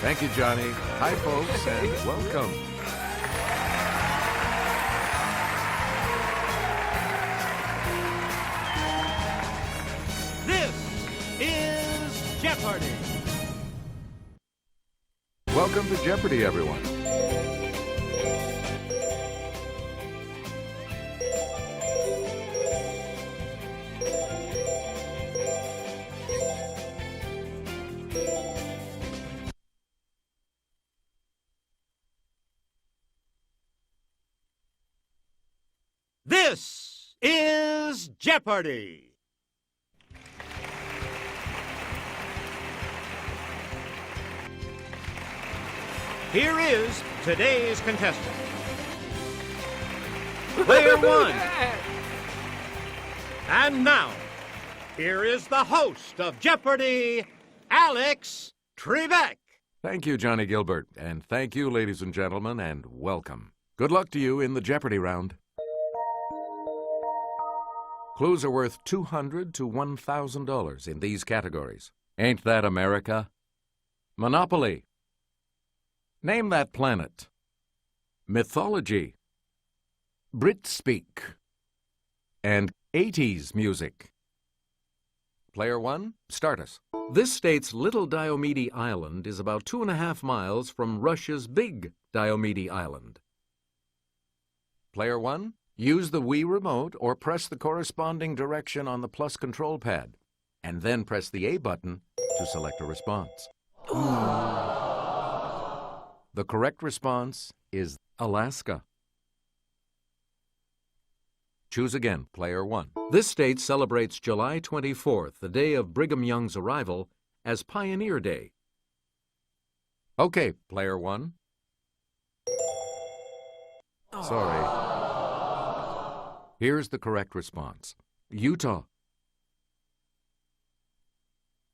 Thank you, Johnny. Hi, folks, and welcome. This is Jeopardy! Welcome to Jeopardy, everyone. This is Jeopardy! Here is today's contestant. Player one. And now, here is the host of Jeopardy, Alex Trebek. Thank you, Johnny Gilbert, and thank you, ladies and gentlemen, and welcome. Good luck to you in the Jeopardy round. Clues are worth $200 to $1,000 in these categories. Ain't that America? Monopoly. Name that planet. Mythology. Brit speak. And 80s music. Player one, start us. This state's Little Diomede Island is about 2.5 miles from Russia's Big Diomede Island. Player one, use the Wii remote or press the corresponding direction on the plus control pad, and then press the A button to select a response. The correct response is Alaska. Choose again, player one. This state celebrates July 24th, the day of Brigham Young's arrival, as Pioneer Day. Okay, player one. Sorry. Here's the correct response. Utah.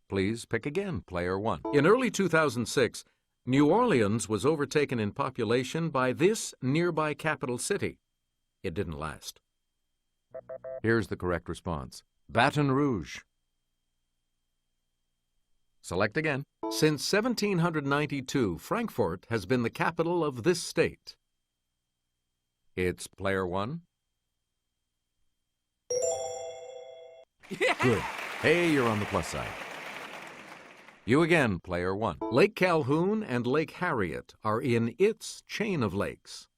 Please pick again, player one. In early 2006, New Orleans was overtaken in population by this nearby capital city. It didn't last. Here's the correct response. Baton Rouge. Select again. Since 1792, Frankfurt has been the capital of this state. It's player one. Good. Hey, you're on the plus side. You again, player one. Lake Calhoun and Lake Harriet are in its chain of lakes.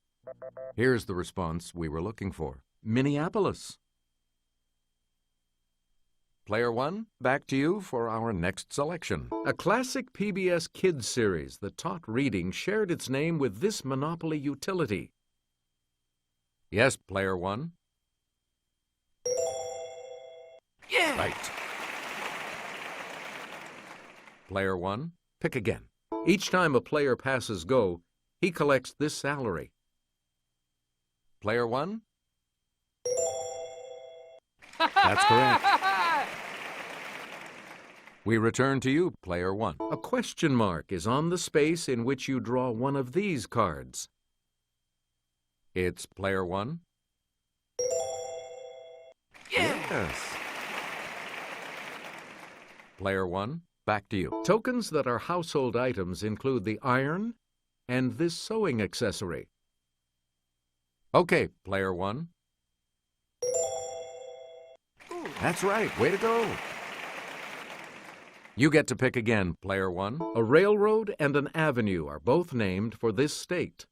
Here's the response we were looking for. Minneapolis. Player one, back to you for our next selection. A classic PBS kids series that taught reading shared its name with this Monopoly utility. Yes, player one. Yeah! Right. Player one, pick again. Each time a player passes go, he collects this salary. Player one? That's correct. We return to you, player one. A question mark is on the space in which you draw one of these cards. It's player one. Yes. Player one, back to you. Tokens that are household items include the iron and this sewing accessory. Okay, player one. That's right. Way to go. You get to pick again, player one. A railroad and an avenue are both named for this state.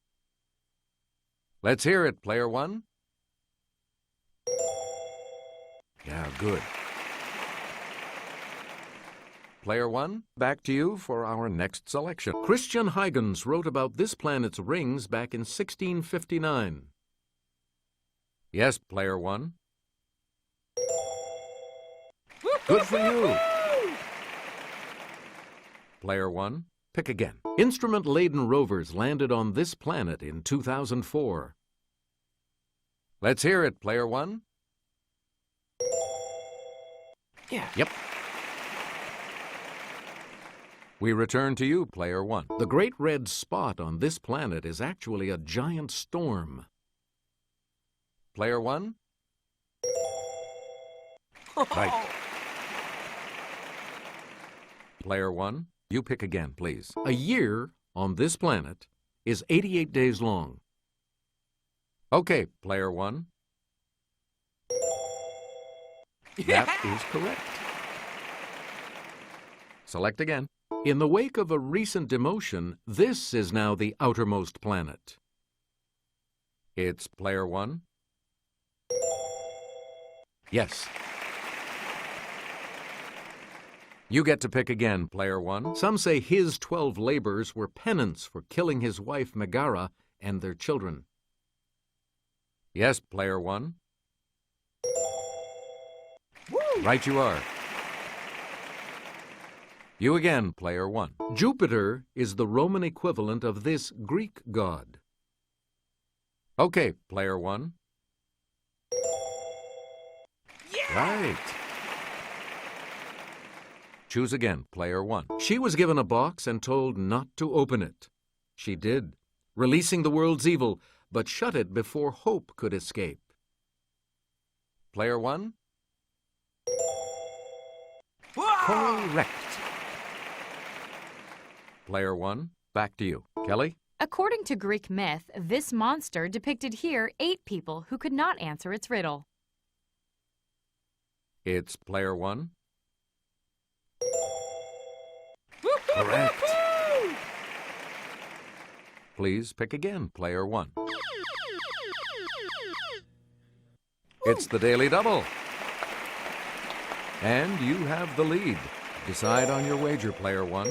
Let's hear it, player one. Yeah, good. Player one, back to you for our next selection. Christian Huygens wrote about this planet's rings back in 1659. Yes, player one. Good for you. Player one, pick again. Instrument-laden rovers landed on this planet in 2004. Let's hear it, player one. Yeah. Yep. We return to you, player one. The great red spot on this planet is actually a giant storm. Player one? Right. Player one, You pick again, please. A year on this planet is 88 days long. Okay, player one. That is correct. Select again. In the wake of a recent demotion, this is now the outermost planet. It's player one. Yes. You get to pick again, player one. Some say his 12 labors were penance for killing his wife Megara and their children. Yes, player one. Woo! Right you are. You again, player one. Jupiter is the Roman equivalent of this Greek god. Okay, player one. Yeah! Right. Choose again, player one. She was given a box and told not to open it. She did, releasing the world's evil, but shut it before hope could escape. Player one? Whoa! Correct. Player one, back to you. Kelly? According to Greek myth, this monster depicted here 8 people who could not answer its riddle. It's player one. Correct. Please pick again, player one. It's the Daily Double. And you have the lead. Decide on your wager, player one.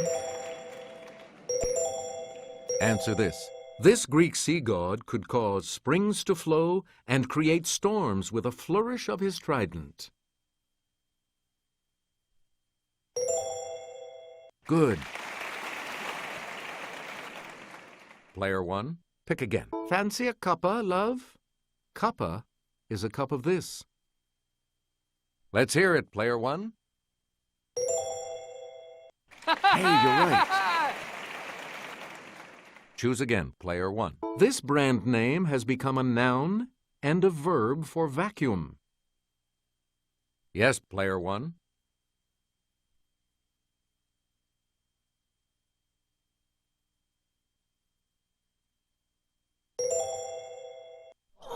Answer this. This Greek sea god could cause springs to flow and create storms with a flourish of his trident. Good. Player one, pick again. Fancy a cuppa, love? Cuppa is a cup of this. Let's hear it, player one. Hey, you're right. Choose again, player one. This brand name has become a noun and a verb for vacuum. Yes, player one.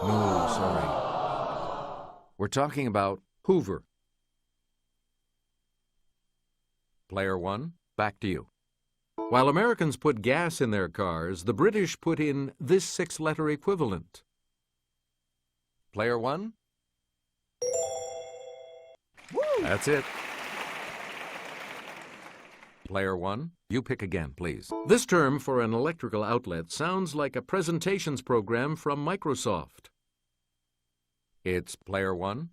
No, sorry. We're talking about Hoover. Player one, back to you. While Americans put gas in their cars, the British put in this 6-letter equivalent. Player one? Woo! That's it. Player one, you pick again, please. This term for an electrical outlet sounds like a presentations program from Microsoft. It's player one.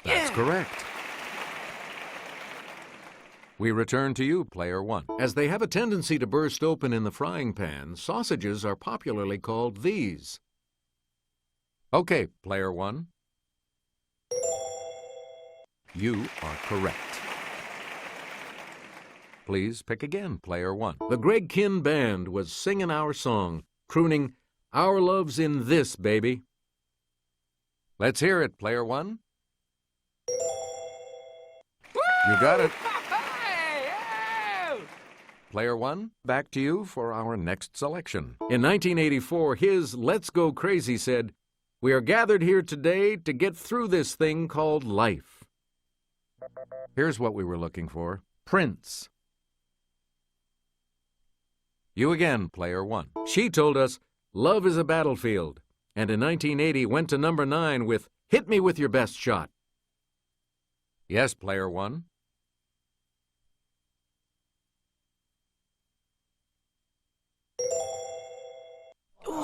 That's correct. We return to you, player one. As they have a tendency to burst open in the frying pan, sausages are popularly called these. Okay, player one. You are correct. Please pick again, player one. The Greg Kihn Band was singing our song, crooning, "Our love's in this, baby." Let's hear it, player one. You got it. Player one, back to you for our next selection. In 1984, his Let's Go Crazy said, "We are gathered here today to get through this thing called life." Here's what we were looking for. Prince. You again, player one. She told us, "Love is a battlefield," and in 1980 went to number 9 with "Hit Me With Your Best Shot." Yes, player one.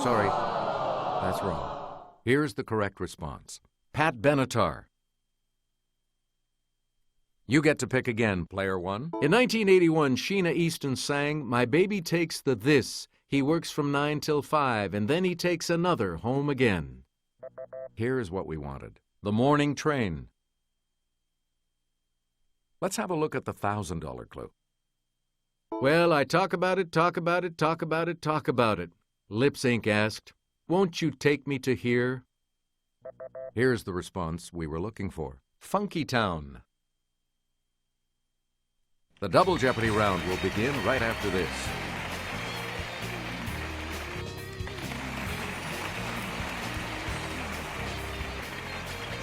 Sorry, that's wrong. Here's the correct response. Pat Benatar. You get to pick again, player one. In 1981, Sheena Easton sang, "My baby takes the this. He works from 9 till 5, and then he takes another home again." Here's what we wanted. The Morning Train. Let's have a look at the $1,000 clue. Well, I talk about it, talk about it, talk about it, talk about it. Lip Sync asked, "Won't you take me to here?" Here's the response we were looking for. Funky Town. The Double Jeopardy round will begin right after this.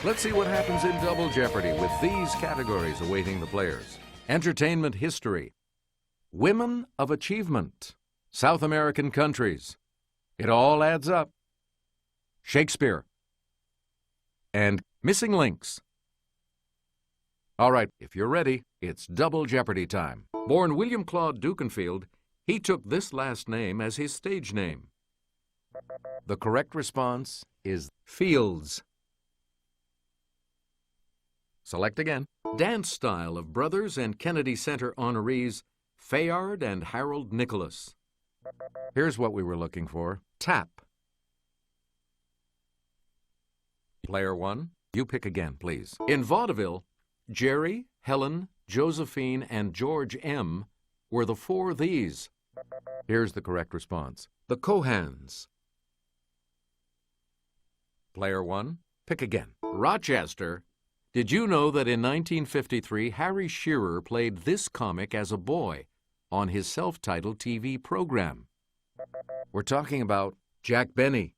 Let's see what happens in Double Jeopardy with these categories awaiting the players. Entertainment history, women of achievement, South American countries. It all adds up. Shakespeare. And missing links. All right, if you're ready, it's Double Jeopardy time. Born William Claude Dukenfield, he took this last name as his stage name. The correct response is Fields. Select again. Dance style of Brothers and Kennedy Center honorees Fayard and Harold Nicholas. Here's what we were looking for. Tap. Player 1, you pick again, please. In vaudeville, Jerry, Helen, Josephine, and George M. were the four these. Here's the correct response. The Cohans. Player 1, pick again. Rochester. Did you know that in 1953, Harry Shearer played this comic as a boy on his self-titled TV program? We're talking about Jack Benny.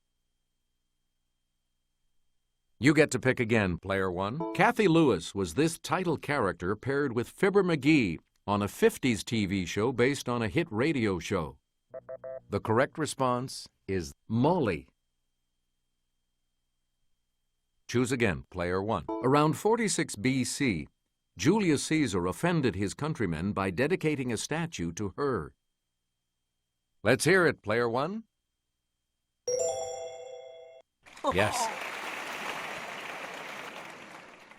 You get to pick again, Player 1. Kathy Lewis was this title character paired with Fibber McGee on a 50s TV show based on a hit radio show. The correct response is Molly. Choose again, Player 1. Around 46 BC, Julius Caesar offended his countrymen by dedicating a statue to her. Let's hear it, Player 1. Yes.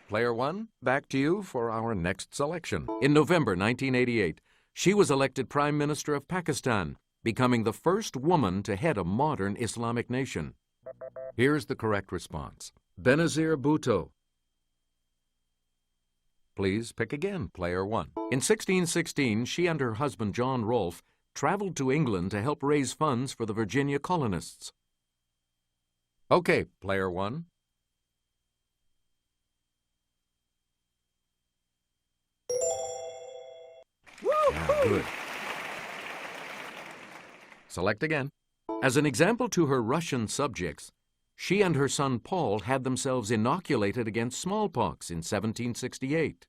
Player 1, back to you for our next selection. In November 1988, she was elected Prime Minister of Pakistan, becoming the first woman to head a modern Islamic nation. Here's the correct response. Benazir Bhutto. Please pick again, Player 1. In 1616, she and her husband John Rolfe traveled to England to help raise funds for the Virginia colonists. Okay, Player 1. Yeah, good. Select again. As an example to her Russian subjects, she and her son Paul had themselves inoculated against smallpox in 1768.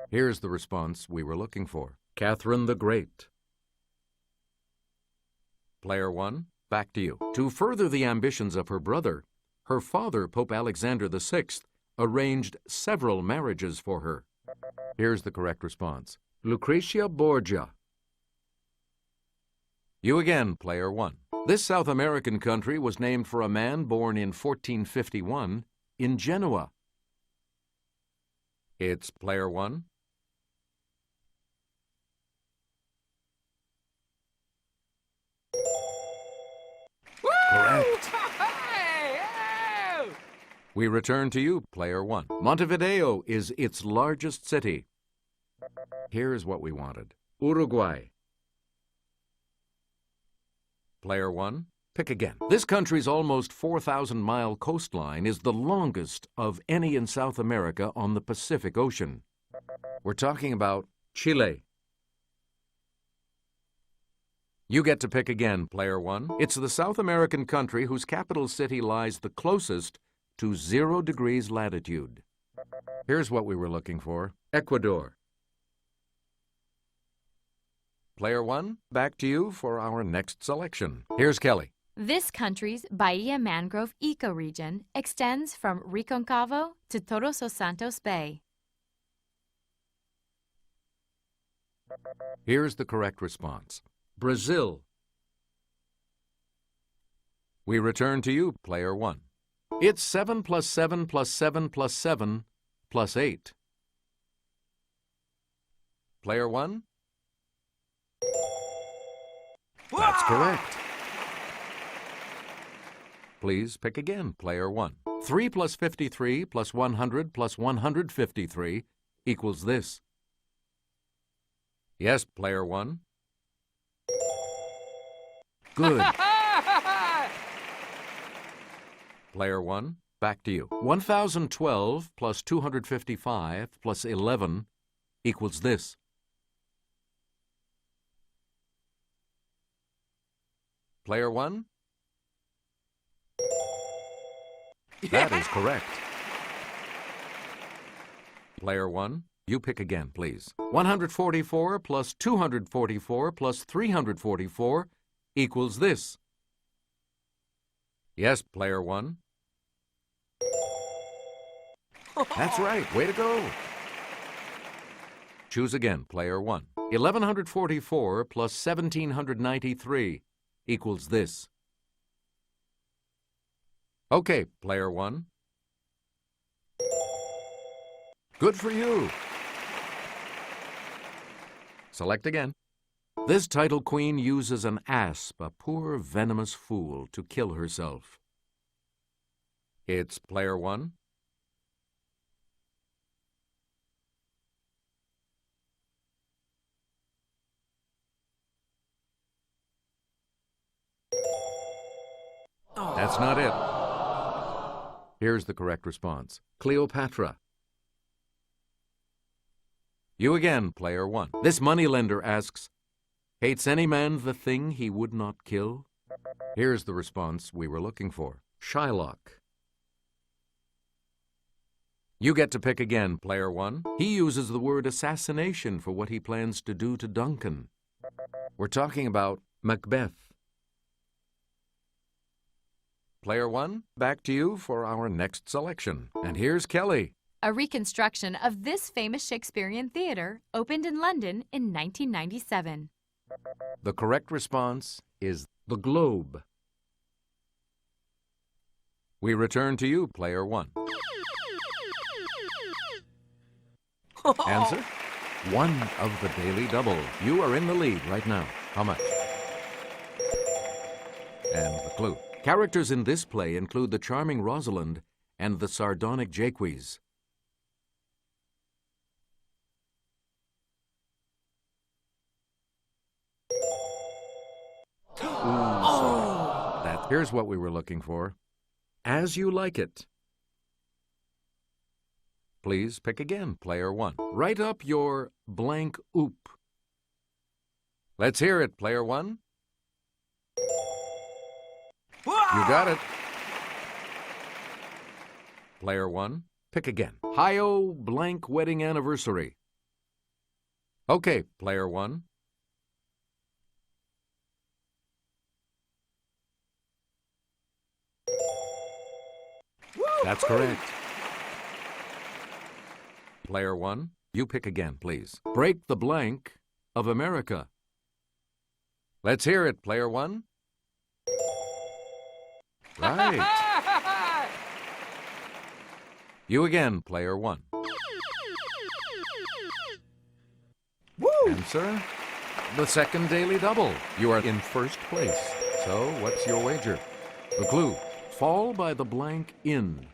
Here's the response we were looking for. Catherine the Great. Player 1, back to you. To further the ambitions of her brother, her father, Pope Alexander VI, arranged several marriages for her. Here's the correct response. Lucretia Borgia. You again, Player 1. This South American country was named for a man born in 1451 in Genoa. It's Player 1. Correct. We return to you, Player 1. Montevideo is its largest city. Here's what we wanted. Uruguay. Player 1, pick again. This country's almost 4,000-mile coastline is the longest of any in South America on the Pacific Ocean. We're talking about Chile. You get to pick again, Player 1. It's the South American country whose capital city lies the closest to 0 degrees latitude. Here's what we were looking for. Ecuador. Player 1, back to you for our next selection. Here's Kelly. This country's Bahia Mangrove ecoregion extends from Reconcavo to Todos os Santos Bay. Here's the correct response. Brazil. We return to you, Player 1. It's 7 plus 7 plus 7 plus 7 plus 8. Player 1? That's correct. Please pick again, Player 1. 3 plus 53 plus 100 plus 153 equals this. Yes, Player 1. Good. Player 1, back to you. 1,012 plus 255 plus 11 equals this. Player one? That is correct. Player one, you pick again, please. 144 plus 244 plus 344 equals this. Yes, player one. That's right. Way to go. Choose again, player one. 1144 plus 1793 equals this. Okay, player one. Good for you. Select again. This title queen uses an asp, a poor venomous fool, to kill herself. It's player one. That's not it. Here's the correct response. Cleopatra. You again, player one. This moneylender asks, hates any man the thing he would not kill? Here's the response we were looking for. Shylock. You get to pick again, player one. He uses the word assassination for what he plans to do to Duncan. We're talking about Macbeth. Player one, back to you for our next selection. And here's Kelly. A reconstruction of this famous Shakespearean theater opened in London in 1997. The correct response is the Globe. We return to you, player one. Answer? One of the Daily Double. You are in the lead right now. How much? And the clue. Characters in this play include the charming Rosalind and the sardonic Jaques. Here's what we were looking for. As you like it. Please pick again, player one. Write up your blank oop. Let's hear it, player one. You got it. Player one, pick again. Hi-oh blank wedding anniversary. Okay, player one. That's correct. Player one, you pick again, please. Break the blank of America. Let's hear it, player one. Right. You again, player one. Answer? The second Daily Double. You are in first place. So, what's your wager? The clue. Fall by the blank inn.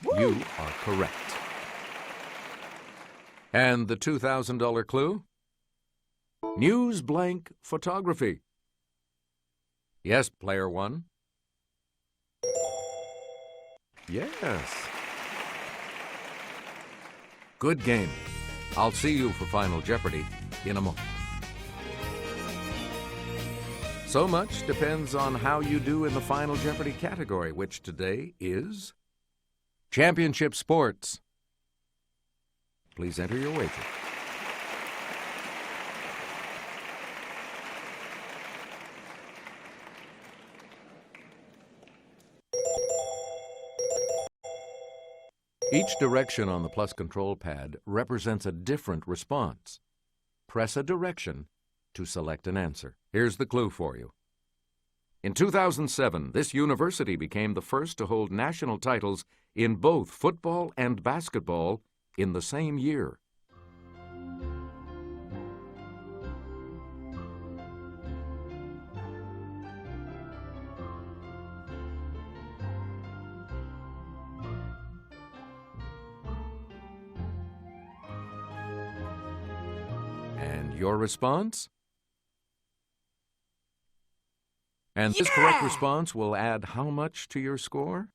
You are correct. And the $2,000 clue? News blank photography. Yes, player one. Yes. Good game. I'll see you for Final Jeopardy in a moment. So much depends on how you do in the Final Jeopardy category, which today is Championship Sports. Please enter your wager. Each direction on the plus control pad represents a different response. Press a direction to select an answer. Here's the clue for you. In 2007, this university became the first to hold national titles in both football and basketball in the same year. And your response? And this correct response will add how much to your score?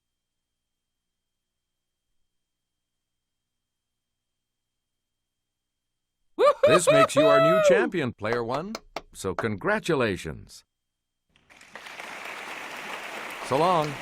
This makes you our new champion, Player One. So congratulations. So long.